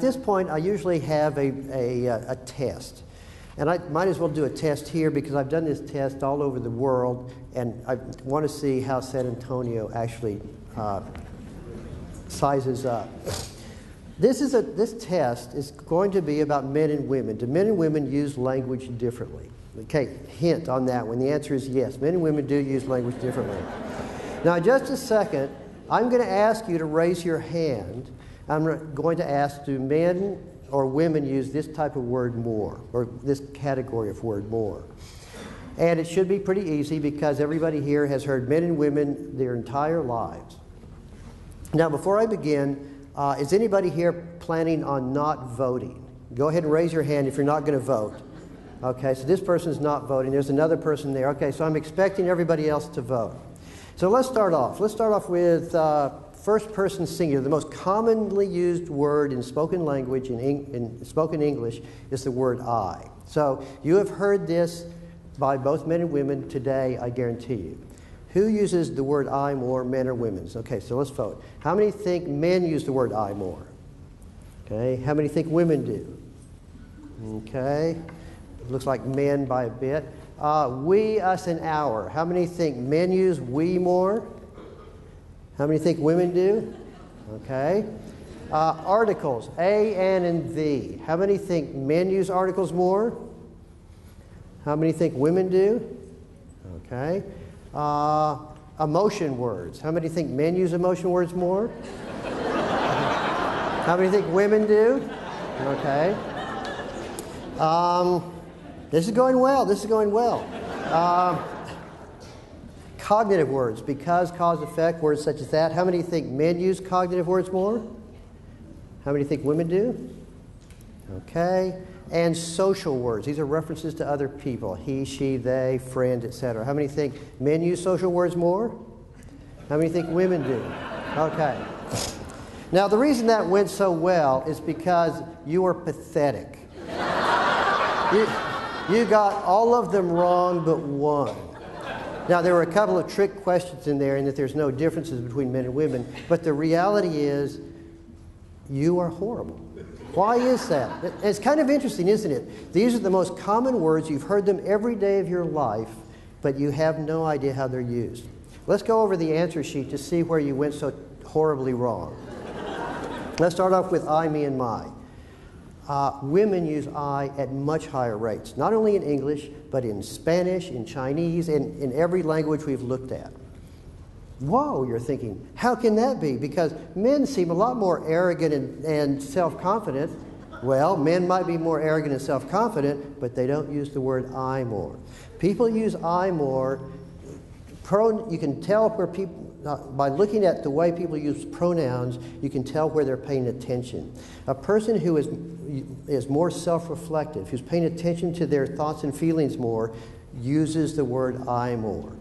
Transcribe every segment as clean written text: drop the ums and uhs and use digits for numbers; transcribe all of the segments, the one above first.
at this point, I usually have a test. And I might as well do a test here because I've done this test all over the world, and I want to see how San Antonio actually sizes up. This test is going to be about men and women. Do men and women use language differently? Okay, hint on that one. The answer is yes. Men and women do use language differently. Now, in just a second, I'm going to ask you to raise your hand. I'm going to ask, do men or women use this type of word more, or this category of word more? And it should be pretty easy because everybody here has heard men and women their entire lives. Now, before I begin, is anybody here planning on not voting? Go ahead and raise your hand if you're not going to vote. Okay, so this person's not voting. There's another person there. Okay, so I'm expecting everybody else to vote. So let's start off. Let's start off with first person singular. The most commonly used word in spoken language, in spoken English, is the word I. So you have heard this by both men and women today, I guarantee you. Who uses the word I more, men or women? Okay, so let's vote. How many think men use the word I more? Okay, how many think women do? Okay, it looks like men by a bit. We, us, and our. How many think men use we more? How many think women do? Okay. Articles, a, an, and the. How many think men use articles more? How many think women do? Okay. Emotion words. How many think men use emotion words more? How many think women do? Okay. This is going well. This is going well. Cognitive words, because, cause, effect, words such as that. How many think men use cognitive words more? How many think women do? Okay. And social words. These are references to other people. He, she, they, friend, etc. How many think men use social words more? How many think women do? Okay. Now, the reason that went so well is because you were pathetic. You got all of them wrong but one. Now, there were a couple of trick questions in there, and that there's no differences between men and women, but the reality is you are horrible. Why is that? It's kind of interesting, isn't it? These are the most common words. You've heard them every day of your life, but you have no idea how they're used. Let's go over the answer sheet to see where you went so horribly wrong. Let's start off with I, me, and my. Women use I at much higher rates, not only in English, but in Spanish, in Chinese, and in every language we've looked at. Whoa, you're thinking, how can that be? Because men seem a lot more arrogant and self-confident. Well, men might be more arrogant and self-confident, but they don't use the word I more. People use I more. You can tell where people, by looking at the way people use pronouns, you can tell where they're paying attention. A person who is more self-reflective, who's paying attention to their thoughts and feelings more, uses the word I more.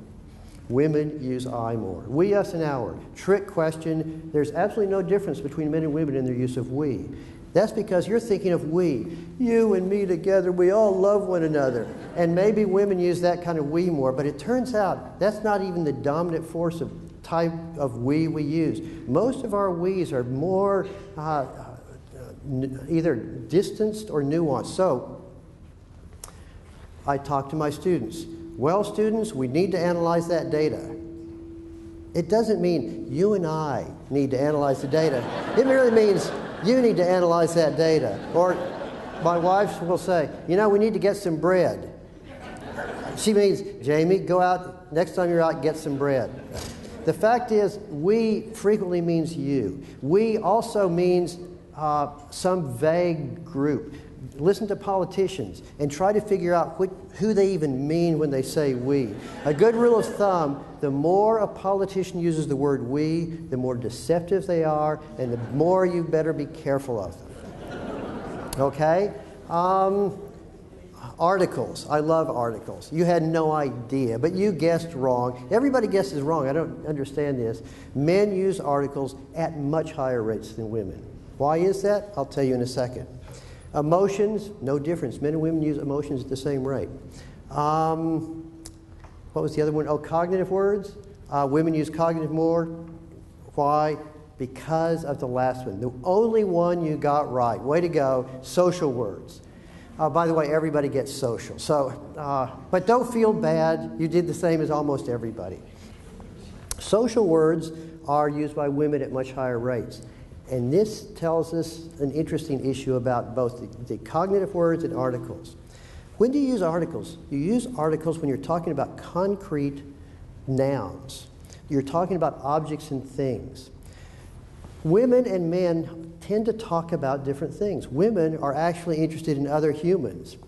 Women use I more. We, us, and our. Trick question. There's absolutely no difference between men and women in their use of we. That's because you're thinking of we. You and me together, we all love one another. And maybe women use that kind of we more, but it turns out that's not even the dominant force of type of we use. Most of our we's are more either distanced or nuanced. So I talk to my students. Well, students, we need to analyze that data. It doesn't mean you and I need to analyze the data. It merely means you need to analyze that data. Or my wife will say, you know, we need to get some bread. She means, Jamie, go out, next time you're out, get some bread. The fact is, we frequently means you. We also means some vague group. Listen to politicians and try to figure out who they even mean when they say we. A good rule of thumb, the more a politician uses the word we, the more deceptive they are, and the more you better be careful of them. Okay? Articles. I love articles. You had no idea, but you guessed wrong. Everybody guesses wrong. I don't understand this. Men use articles at much higher rates than women. Why is that? I'll tell you in a second. Emotions, no difference. Men and women use emotions at the same rate. What was the other one? Oh, cognitive words. Women use cognitive more. Why? because of the last one. The only one you got right. Way to go. Social words. By the way, everybody gets social. So, but don't feel bad. You did the same as almost everybody. Social words are used by women at much higher rates. And this tells us an interesting issue about both the cognitive words and articles. When do you use articles? You use articles when you're talking about concrete nouns. You're talking about objects and things. Women and men tend to talk about different things. Women are actually interested in other humans,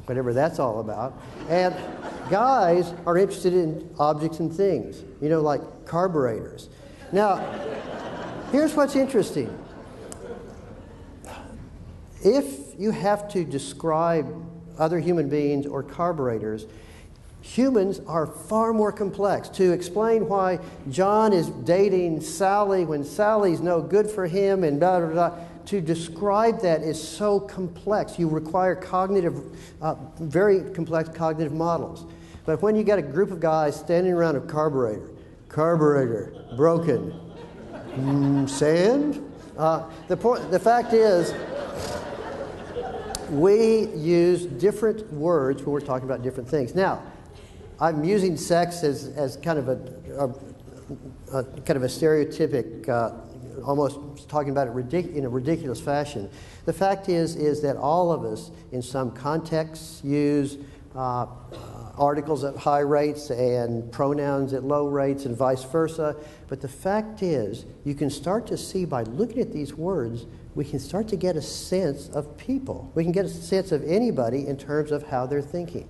whatever that's all about. And guys are interested in objects and things, you know, like carburetors. Now, here's what's interesting. If you have to describe other human beings or carburetors, humans are far more complex. To explain why John is dating Sally when Sally's no good for him and blah, blah, blah, to describe that is so complex. You require very complex cognitive models. But when you got a group of guys standing around a carburetor, broken, sand? The fact is, we use different words when we're talking about different things. Now, I'm using sex as kind of a stereotypic, almost talking about it in a ridiculous fashion. The fact is that all of us, in some contexts, use articles at high rates and pronouns at low rates and vice versa. But the fact is, you can start to see by looking at these words, we can start to get a sense of people. We can get a sense of anybody in terms of how they're thinking.